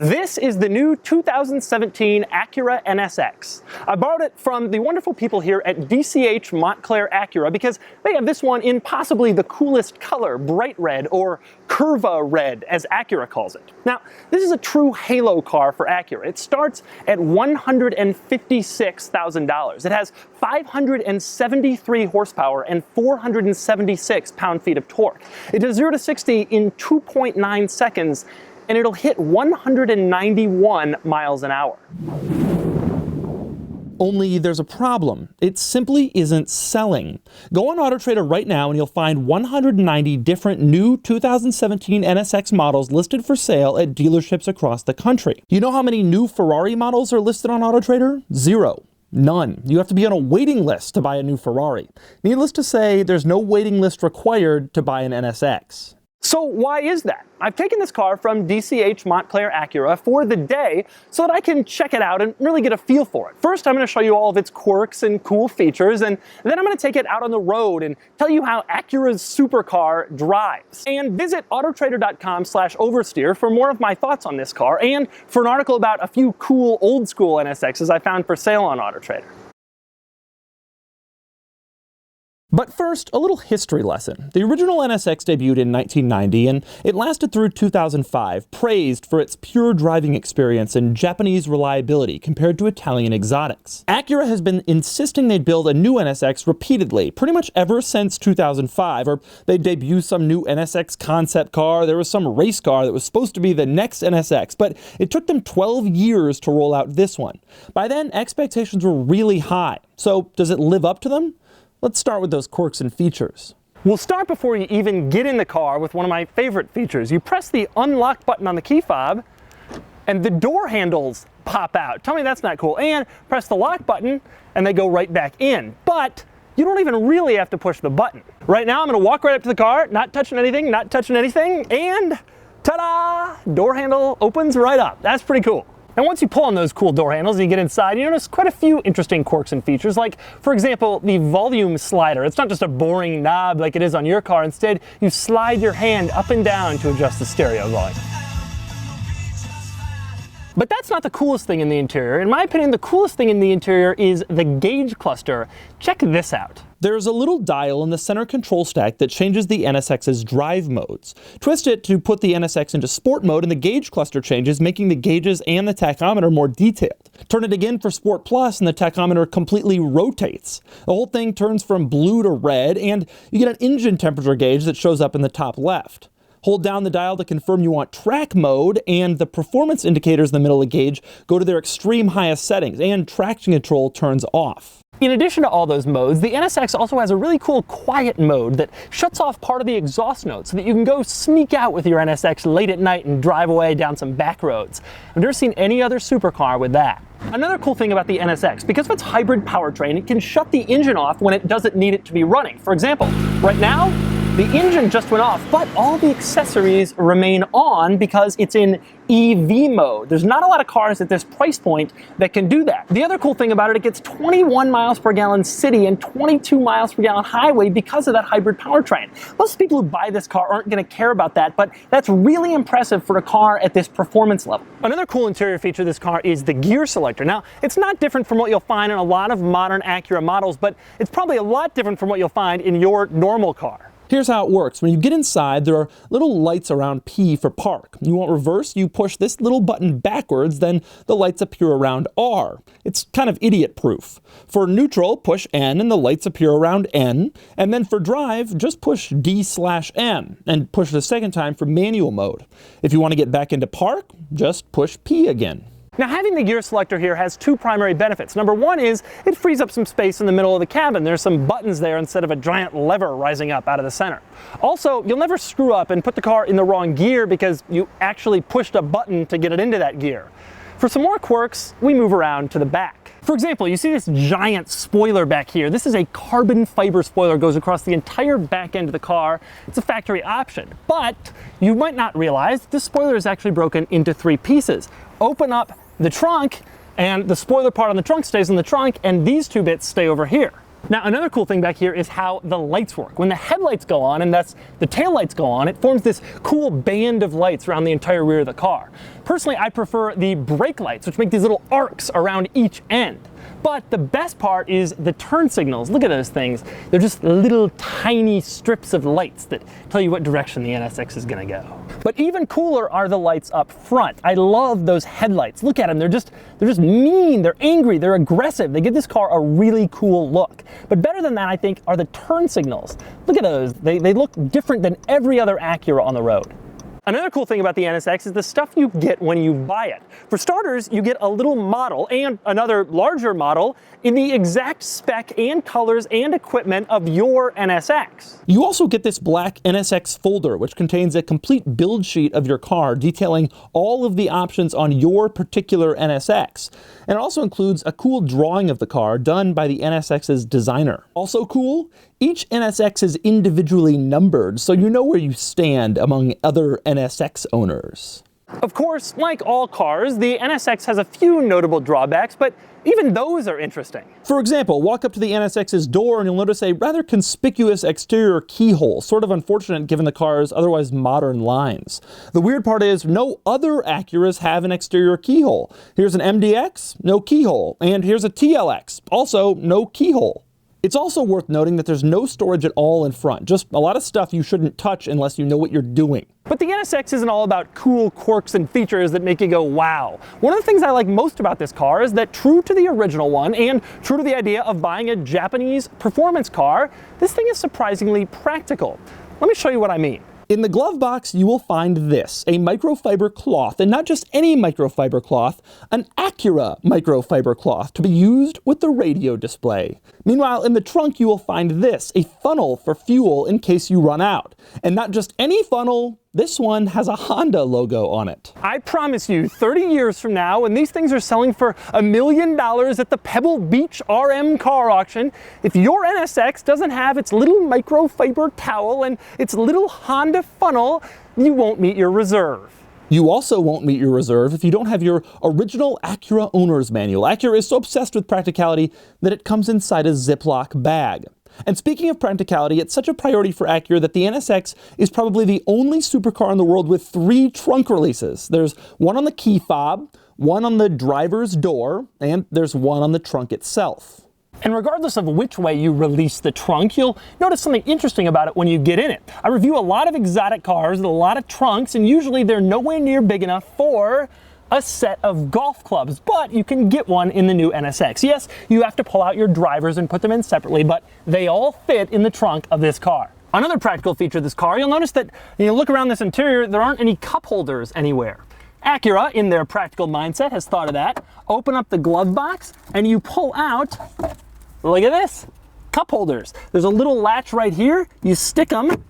This is the new 2017 Acura NSX. I borrowed it from the wonderful people here at DCH Montclair Acura because they have this one in possibly the coolest color, bright red, or Curva red, as Acura calls it. Now, this is a true halo car for Acura. It starts at $156,000. It has 573 horsepower and 476 pound-feet of torque. It does 0 to 60 in 2.9 seconds, and it'll hit 191 miles an hour. Only there's a problem. It simply isn't selling. Go on AutoTrader right now and you'll find 190 different new 2017 NSX models listed for sale at dealerships across the country. You know how many new Ferrari models are listed on AutoTrader? Zero. None. You have to be on a waiting list to buy a new Ferrari. Needless to say, there's no waiting list required to buy an NSX. So why is that? I've taken this car from DCH Montclair Acura for the day so that I can check it out and really get a feel for it. First, I'm going to show you all of its quirks and cool features, and then I'm going to take it out on the road and tell you how Acura's supercar drives. And visit autotrader.com/oversteer for more of my thoughts on this car and for an article about a few cool old school NSXs I found for sale on AutoTrader. But first, a little history lesson. The original NSX debuted in 1990, and it lasted through 2005, praised for its pure driving experience and Japanese reliability compared to Italian exotics. Acura has been insisting they'd build a new NSX repeatedly, pretty much ever since 2005, or they'd debut some new NSX concept car, there was some race car that was supposed to be the next NSX, but it took them 12 years to roll out this one. By then, expectations were really high. So, does it live up to them? Let's start with those quirks and features. We'll start before you even get in the car with one of my favorite features. You press the unlock button on the key fob, and the door handles pop out. Tell me that's not cool. And press the lock button, and they go right back in. But you don't even really have to push the button. Right now, I'm going to walk right up to the car, not touching anything, and ta-da! Door handle opens right up. That's pretty cool. And once you pull on those cool door handles and you get inside, you notice quite a few interesting quirks and features, like, for example, the volume slider. It's not just a boring knob like it is on your car. Instead, you slide your hand up and down to adjust the stereo volume. But that's not the coolest thing in the interior. In my opinion, the coolest thing in the interior is the gauge cluster. Check this out. There's a little dial in the center control stack that changes the NSX's drive modes. Twist it to put the NSX into sport mode and the gauge cluster changes, making the gauges and the tachometer more detailed. Turn it again for Sport Plus and the tachometer completely rotates. The whole thing turns from blue to red, and you get an engine temperature gauge that shows up in the top left. Hold down the dial to confirm you want track mode, and the performance indicators in the middle of the gauge go to their extreme highest settings, and traction control turns off. In addition to all those modes, the NSX also has a really cool quiet mode that shuts off part of the exhaust note so that you can go sneak out with your NSX late at night and drive away down some back roads. I've never seen any other supercar with that. Another cool thing about the NSX, because of its hybrid powertrain, it can shut the engine off when it doesn't need it to be running. For example, right now, the engine just went off, but all the accessories remain on because it's in EV mode. There's not a lot of cars at this price point that can do that. The other cool thing about it, it gets 21 miles per gallon city and 22 miles per gallon highway because of that hybrid powertrain. Most people who buy this car aren't going to care about that, but that's really impressive for a car at this performance level. Another cool interior feature of this car is the gear selector. Now, it's not different from what you'll find in a lot of modern Acura models, but it's probably a lot different from what you'll find in your normal car. Here's how it works. When you get inside, there are little lights around P for park. You want reverse, you push this little button backwards, then the lights appear around R. It's kind of idiot-proof. For neutral, push N and the lights appear around N. And then for drive, just push D/N and push it a second time for manual mode. If you want to get back into park, just push P again. Now, having the gear selector here has two primary benefits. Number one is it frees up some space in the middle of the cabin. There's some buttons there instead of a giant lever rising up out of the center. Also, you'll never screw up and put the car in the wrong gear because you actually pushed a button to get it into that gear. For some more quirks, we move around to the back. For example, you see this giant spoiler back here. This is a carbon fiber spoiler, goes across the entire back end of the car. It's a factory option, but you might not realize this spoiler is actually broken into 3 pieces. Open up the trunk, and the spoiler part on the trunk stays in the trunk, and these 2 bits stay over here. Now, another cool thing back here is how the lights work. When the headlights go on, and thus the taillights go on, it forms this cool band of lights around the entire rear of the car. Personally, I prefer the brake lights, which make these little arcs around each end. But the best part is the turn signals. Look at those things. They're just little tiny strips of lights that tell you what direction the NSX is gonna go. But even cooler are the lights up front. I love those headlights. Look at them, they're just mean, they're angry, they're aggressive. They give this car a really cool look. But better than that, I think, are the turn signals. Look at those, they look different than every other Acura on the road. Another cool thing about the NSX is the stuff you get when you buy it. For starters, you get a little model and another larger model in the exact spec and colors and equipment of your NSX. You also get this black NSX folder, which contains a complete build sheet of your car detailing all of the options on your particular NSX. And it also includes a cool drawing of the car done by the NSX's designer. Also cool, each NSX is individually numbered, so you know where you stand among other NSX owners. Of course, like all cars, the NSX has a few notable drawbacks, but even those are interesting. For example, walk up to the NSX's door and you'll notice a rather conspicuous exterior keyhole, sort of unfortunate given the car's otherwise modern lines. The weird part is no other Acuras have an exterior keyhole. Here's an MDX, no keyhole, and here's a TLX, also no keyhole. It's also worth noting that there's no storage at all in front, just a lot of stuff you shouldn't touch unless you know what you're doing. But the NSX isn't all about cool quirks and features that make you go, wow. One of the things I like most about this car is that, true to the original one and true to the idea of buying a Japanese performance car, this thing is surprisingly practical. Let me show you what I mean. In the glove box, you will find this, a microfiber cloth, and not just any microfiber cloth, an Acura microfiber cloth to be used with the radio display. Meanwhile, in the trunk, you will find this, a funnel for fuel in case you run out. And not just any funnel, this one has a Honda logo on it. I promise you, 30 years from now, when these things are selling for $1 million at the Pebble Beach RM car auction, if your NSX doesn't have its little microfiber towel and its little Honda funnel, you won't meet your reserve. You also won't meet your reserve if you don't have your original Acura owner's manual. Acura is so obsessed with practicality that it comes inside a Ziploc bag. And speaking of practicality, it's such a priority for Acura that the NSX is probably the only supercar in the world with 3 trunk releases. There's one on the key fob, one on the driver's door, and there's one on the trunk itself. And regardless of which way you release the trunk, you'll notice something interesting about it when you get in it. I review a lot of exotic cars with a lot of trunks, and usually they're nowhere near big enough for a set of golf clubs, but you can get one in the new NSX. Yes, you have to pull out your drivers and put them in separately, but they all fit in the trunk of this car. Another practical feature of this car, you'll notice that when you look around this interior, there aren't any cup holders anywhere. Acura, in their practical mindset, has thought of that. Open up the glove box and you pull out, look at this, cup holders. There's a little latch right here, you stick them,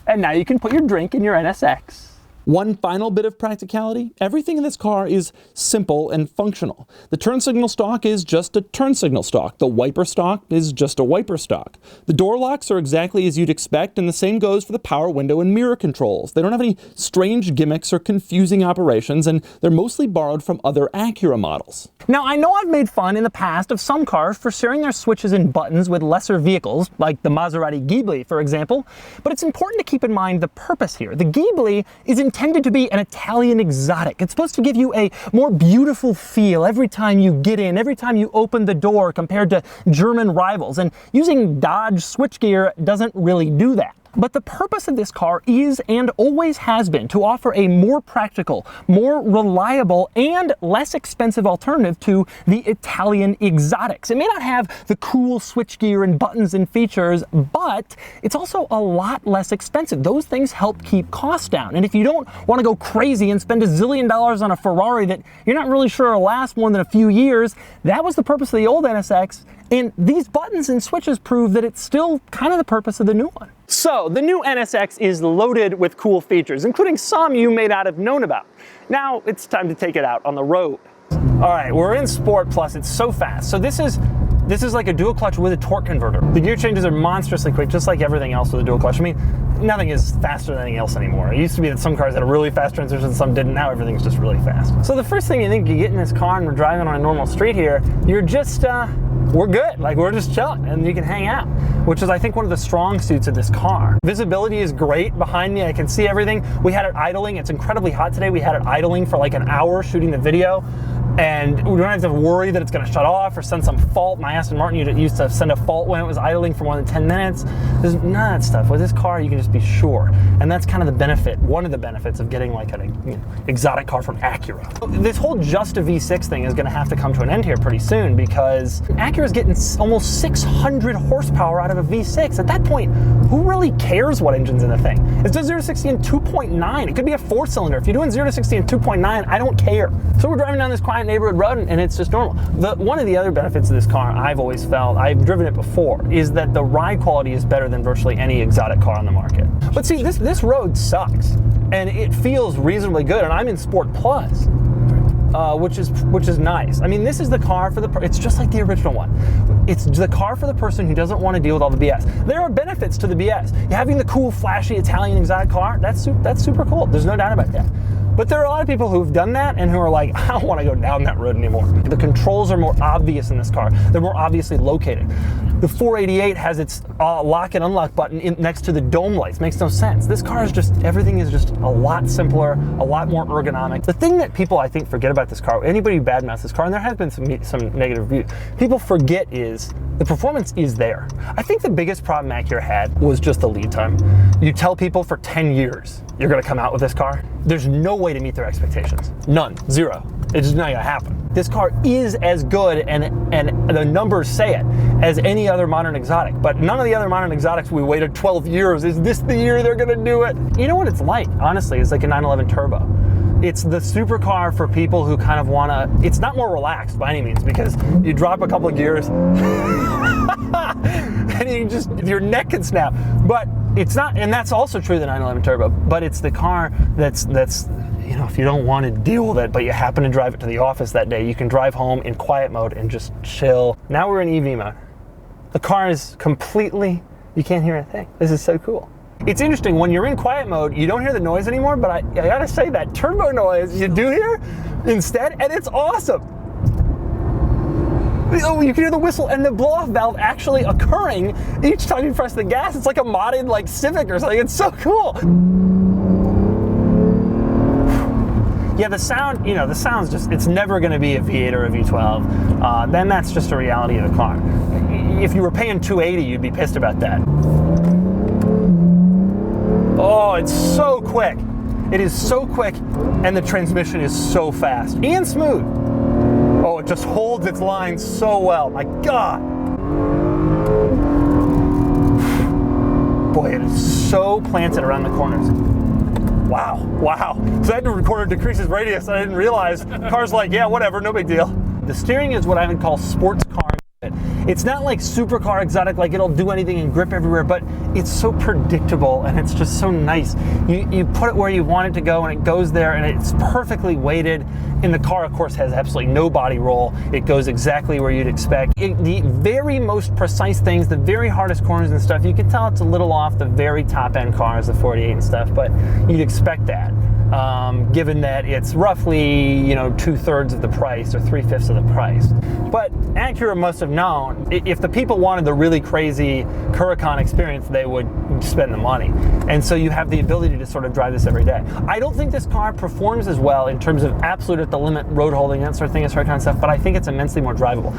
and now you can put your drink in your NSX. One final bit of practicality, everything in this car is simple and functional. The turn signal stalk is just a turn signal stalk. The wiper stalk is just a wiper stalk. The door locks are exactly as you'd expect, and the same goes for the power window and mirror controls. They don't have any strange gimmicks or confusing operations, and they're mostly borrowed from other Acura models. Now, I know I've made fun in the past of some cars for sharing their switches and buttons with lesser vehicles, like the Maserati Ghibli, for example, but it's important to keep in mind the purpose here. The Ghibli is intended to be an Italian exotic. It's supposed to give you a more beautiful feel every time you get in, every time you open the door compared to German rivals, and using Dodge switchgear doesn't really do that. But the purpose of this car is and always has been to offer a more practical, more reliable, and less expensive alternative to the Italian exotics. It may not have the cool switchgear and buttons and features, but it's also a lot less expensive. Those things help keep costs down. And if you don't want to go crazy and spend $1 zillion on a Ferrari that you're not really sure will last more than a few years, that was the purpose of the old NSX. And these buttons and switches prove that it's still kind of the purpose of the new one. So, the new NSX is loaded with cool features, including some you may not have known about. Now, it's time to take it out on the road. All right, we're in Sport Plus, it's so fast. So this is This is like a dual clutch with a torque converter. The gear changes are monstrously quick, just like everything else with a dual clutch. I mean, nothing is faster than anything else anymore. It used to be that some cars had a really fast transmission and some didn't. Now everything's just really fast. So the first thing you think, you get in this car and we're driving on a normal street here, you're just, we're good. Like, we're just chilling and you can hang out, which is, I think, one of the strong suits of this car. Visibility is great behind me. I can see everything. We had it idling. It's incredibly hot today. We had it idling for like an hour shooting the video. And we don't have to worry that it's going to shut off or send some fault. My Aston Martin used to send a fault when it was idling for more than 10 minutes. There's none of that stuff. With this car, you can just be sure. And that's kind of the benefit, one of the benefits of getting like an exotic car from Acura. This whole just a V6 thing is going to have to come to an end here pretty soon, because Acura's getting almost 600 horsepower out of a V6. At that point, who really cares what engine's in the thing? It's just 0 to 60 in 2.9. It could be a 4-cylinder. If you're doing 0 to 60 in 2.9, I don't care. So we're driving down this quiet neighborhood road and it's just normal. One of the other benefits of this car, I've always felt, I've driven it before, is that the ride quality is better than virtually any exotic car on the market. But see, this road sucks and it feels reasonably good, and I'm in Sport Plus. Which is nice. I mean, this is the car for it's just like the original one. It's the car for the person who doesn't want to deal with all the BS. There are benefits to the BS. Having the cool, flashy Italian exotic car, that's super cool. There's no doubt about that. But there are a lot of people who've done that and who are like, I don't want to go down that road anymore. The controls are more obvious in this car. They're more obviously located. The 488 has its lock and unlock button next to the dome lights. Makes no sense. This car is just, everything is just a lot simpler, a lot more ergonomic. The thing that people, I think, forget about this car, anybody who badmouths this car, and there has been some negative reviews, people forget is the performance is there. I think the biggest problem Acura had was just the lead time. You tell people for 10 years you're going to come out with this car, there's no way to meet their expectations. None. Zero. It's just not going to happen. This car is as good, and the numbers say it, as any other modern exotic. But none of the other modern exotics, we waited 12 years. Is this the year they're going to do it? You know what it's like, honestly? It's like a 911 Turbo. It's the supercar for people who kind of want to, it's not more relaxed by any means, because you drop a couple of gears and your neck can snap. But it's not, and that's also true of the 911 Turbo, but it's the car that's you know, if you don't want to deal with it, but you happen to drive it to the office that day, you can drive home in quiet mode and just chill. Now we're in EV mode. The car is completely, you can't hear a thing. This is so cool. It's interesting, when you're in quiet mode, you don't hear the noise anymore, but I gotta say, that turbo noise you do hear instead, and it's awesome. Oh, you can hear the whistle and the blow-off valve actually occurring each time you press the gas. It's like a modded like Civic or something. It's so cool. Yeah, the sound, you know, the sound's just, it's never going to be a V8 or a V12. Then that's just a reality of the car. If you were paying $280, you'd be pissed about that. Oh, it's so quick. It is so quick, and the transmission is so fast and smooth. Oh, it just holds its line so well. My God. Boy, it is so planted around the corners. Wow, wow. So that recorder decreases radius, and I didn't realize. Car's like, yeah, whatever, no big deal. The steering is what I would call sports car. It's not like supercar exotic, like it'll do anything and grip everywhere, but it's so predictable and it's just so nice. You put it where you want it to go and it goes there, and it's perfectly weighted. And the car, of course, has absolutely no body roll. It goes exactly where you'd expect. The very most precise things, the very hardest corners and stuff, you can tell it's a little off the very top end cars, the 48 and stuff, but you'd expect that. Given that it's roughly, you know, 2/3 of the price or 3/5 of the price. But Acura must have known, if the people wanted the really crazy Huracan experience, they would spend the money. And so you have the ability to sort of drive this every day. I don't think this car performs as well in terms of absolute at the limit road holding, that sort of thing, as Huracan stuff, but I think it's immensely more drivable.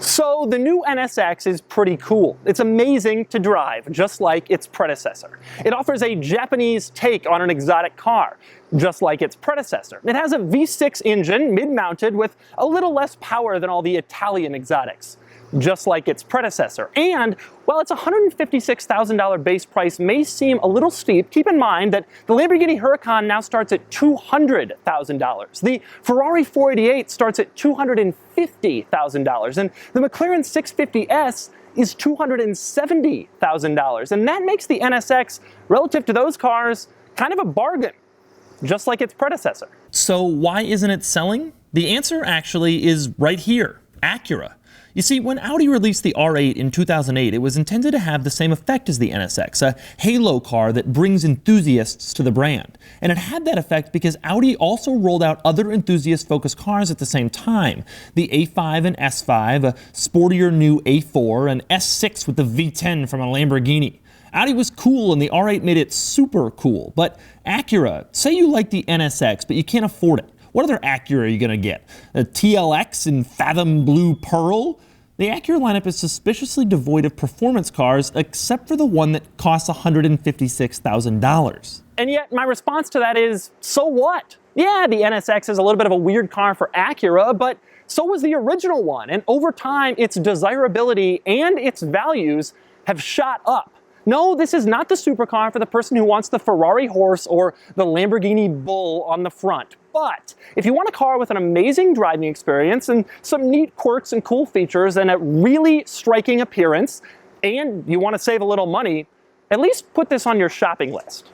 So the new NSX is pretty cool. It's amazing to drive, just like its predecessor. It offers a Japanese take on an exotic car, just like its predecessor. It has a V6 engine, mid-mounted, with a little less power than all the Italian exotics, just like its predecessor. And while its $156,000 base price may seem a little steep, keep in mind that the Lamborghini Huracan now starts at $200,000. The Ferrari 488 starts at $250,000, and the McLaren 650S is $270,000. And that makes the NSX, relative to those cars, kind of a bargain, just like its predecessor. So why isn't it selling? The answer actually is right here, Acura. You see, when Audi released the R8 in 2008, it was intended to have the same effect as the NSX, a halo car that brings enthusiasts to the brand. And it had that effect because Audi also rolled out other enthusiast-focused cars at the same time. The A5 and S5, a sportier new A4, and S6 with the V10 from a Lamborghini. Audi was cool and the R8 made it super cool. But Acura, say you like the NSX, but you can't afford it. What other Acura are you going to get? A TLX in Fathom Blue Pearl? The Acura lineup is suspiciously devoid of performance cars, except for the one that costs $156,000. And yet my response to that is, so what? Yeah, the NSX is a little bit of a weird car for Acura, but so was the original one. And over time, its desirability and its values have shot up. No, this is not the supercar for the person who wants the Ferrari horse or the Lamborghini Bull on the front. But if you want a car with an amazing driving experience and some neat quirks and cool features and a really striking appearance, and you want to save a little money, at least put this on your shopping list.